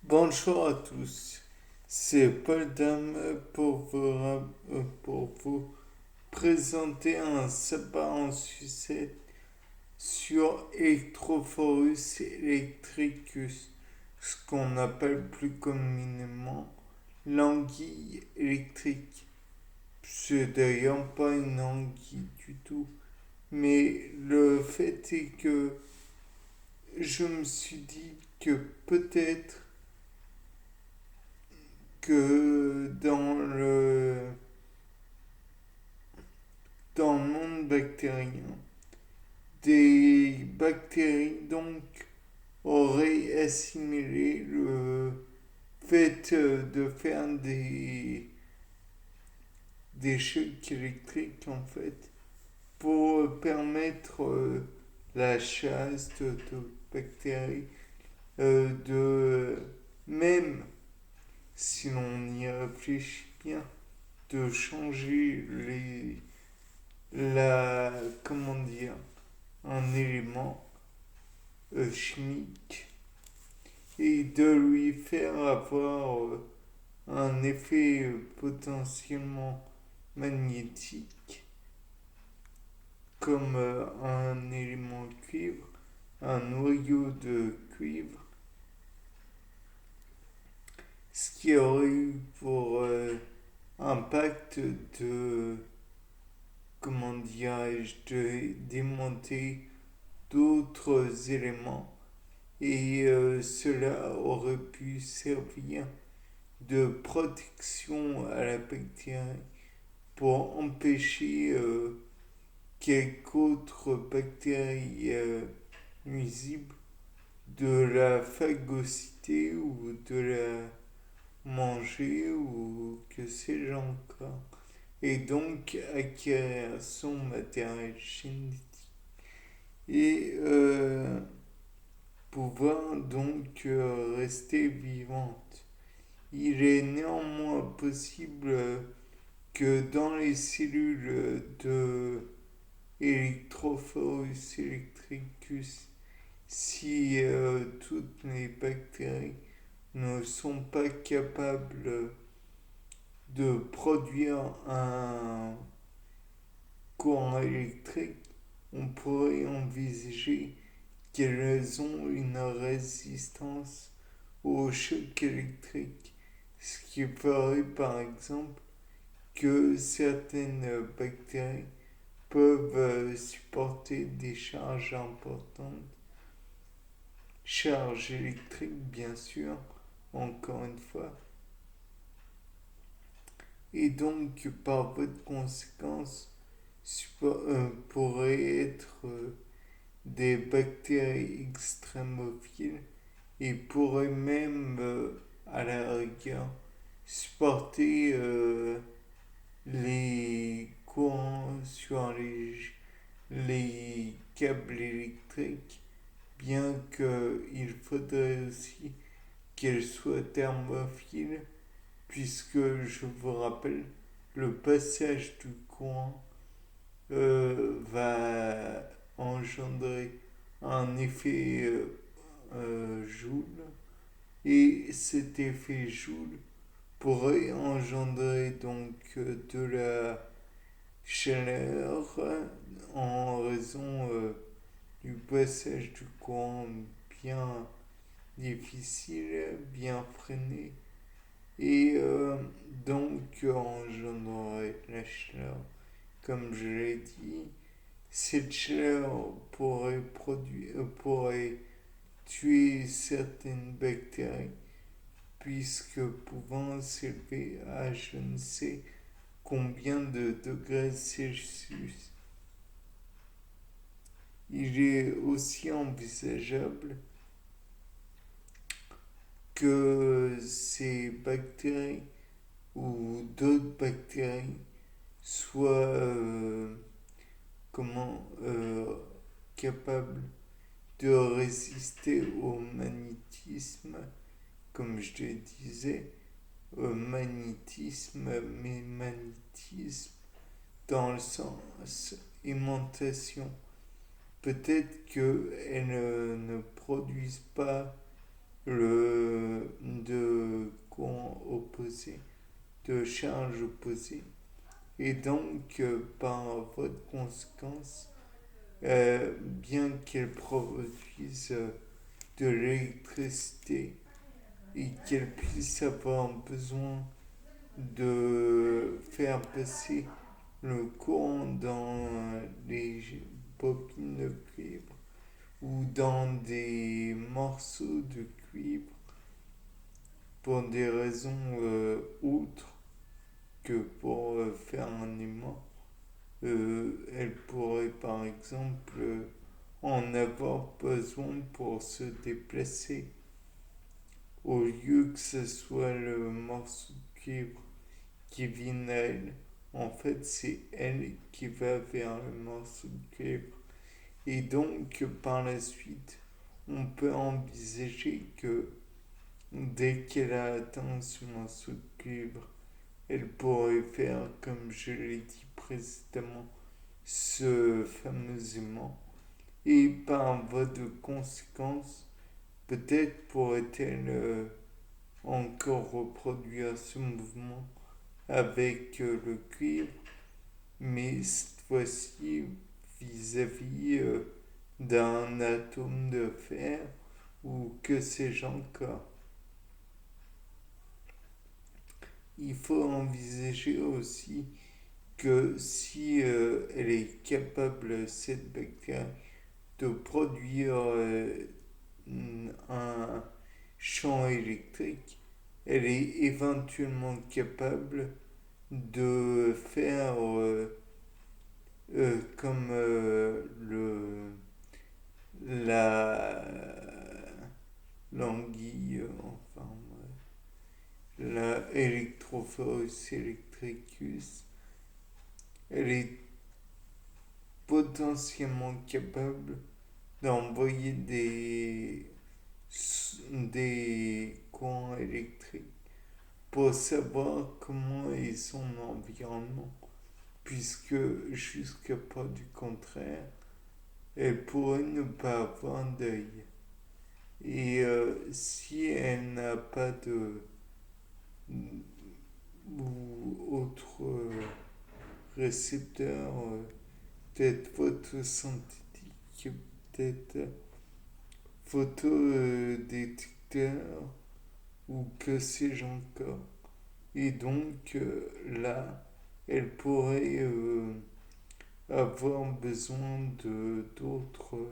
Bonjour à tous, c'est Paul Dame pour vous présenter un sabbat en sucette sur Electrophorus electricus, ce qu'on appelle plus communément l'anguille électrique. C'est d'ailleurs pas une anguille du tout, mais le fait est que je me suis dit que peut-être que dans le monde bactérien, des bactéries donc auraient assimilé le fait de faire des chocs électriques en fait pour permettre la chasse de bactéries de même si l'on y réfléchit bien de changer la comment dire un élément chimique et de lui faire avoir un effet potentiellement magnétique comme un élément de cuivre, un noyau de cuivre, ce qui aurait eu pour impact de, comment dirais-je, de démonter d'autres éléments et cela aurait pu servir de protection à la bactérie pour empêcher quelque autre bactérie nuisible de la phagocyter ou de la manger ou que sais-je encore. Et donc acquérir son matériel génétique. Et pouvoir donc rester vivante. Il est néanmoins possible que dans les cellules de Electrophorus electricus, si toutes les bactéries ne sont pas capables de produire un courant électrique, on pourrait envisager qu'elles ont une résistance au choc électrique, ce qui ferait par exemple que certaines bactéries peuvent supporter des charges importantes, charges électriques bien sûr, encore une fois, et donc par voie de conséquence pourraient être des bactéries extrémophiles et pourraient même à la rigueur supporter les courants sur les câbles électriques, bien qu'il faudrait aussi qu'elles soient thermophiles, puisque je vous rappelle, le passage du courant va engendrer un effet Joule, et cet effet Joule pourrait engendrer donc de la chaleur en raison du passage du courant bien difficile, bien freiné, et donc engendrerait la chaleur. Comme je l'ai dit, cette chaleur pourrait tuer certaines bactéries, puisque pouvant s'élever à je ne sais combien de degrés Celsius. Il est aussi envisageable que ces bactéries ou d'autres bactéries soient comment capables de résister au magnétisme, comme je le disais, au magnétisme, mais magnétisme dans le sens aimantation. Peut-être qu'elles ne produisent pas opposée, de charge opposée. Et donc, par voie de conséquence, bien qu'elles produisent de l'électricité et qu'elles puissent avoir besoin de faire passer le courant dans les bobines de cuivre ou dans des morceaux de cuivre pour des raisons autres que pour faire un aimant. Elle pourrait par exemple en avoir besoin pour se déplacer. Au lieu que ce soit le morceau de cuivre qui vienne à elle, en fait c'est elle qui va vers le morceau de cuivre. Et donc par la suite, on peut envisager que dès qu'elle a atteint ce morceau de cuivre, elle pourrait faire, comme je l'ai dit précédemment, ce fameux aimant. Et par voie de conséquence, peut-être pourrait-elle encore reproduire ce mouvement avec le cuivre, mais cette fois-ci vis-à-vis d'un atome de fer ou que sais-je encore. Il faut envisager aussi que si elle est capable, cette bactérie, de produire un champ électrique, elle est éventuellement capable de faire comme la l'anguille, enfin la Electrophorus electricus, elle est potentiellement capable d'envoyer des courants électriques pour savoir comment est son environnement, puisque jusqu'à pas du contraire, elle pourrait ne pas avoir d'œil. Et si elle n'a pas de ou autre récepteur, peut-être photosynthétique, peut-être photodétecteur, ou que sais-je encore. Et donc là, elle pourrait avoir besoin de d'autres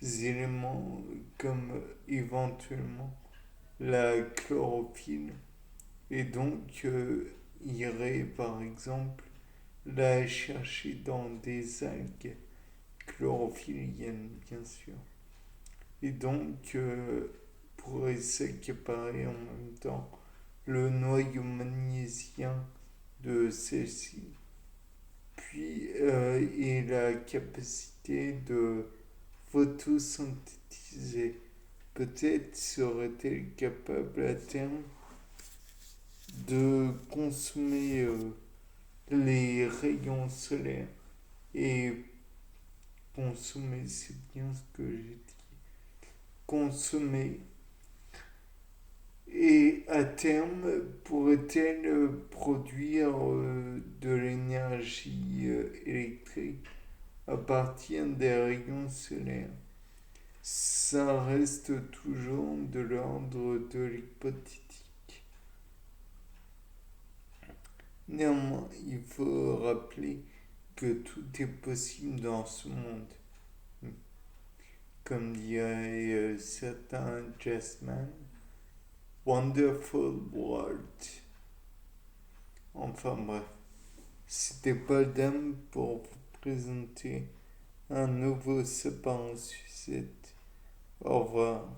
éléments comme éventuellement la chlorophylle et donc irait par exemple la chercher dans des algues chlorophylliennes bien sûr et donc pourrait s'accaparer en même temps le noyau magnésien de celle-ci puis et la capacité de photosynthétiser. Peut-être serait-elle capable à terme de consommer les rayons solaires et consommer, c'est bien ce que j'ai dit, consommer et à terme pourrait-elle produire de l'énergie électrique à partir des rayons solaires. Ça reste toujours de l'ordre de l'hypothétique. Néanmoins, il faut rappeler que tout est possible dans ce monde. Comme dirait certains jazzmen, Wonderful World. Enfin bref, c'était Paul Dame pour vous présenter un nouveau sapin en sucette. Au revoir.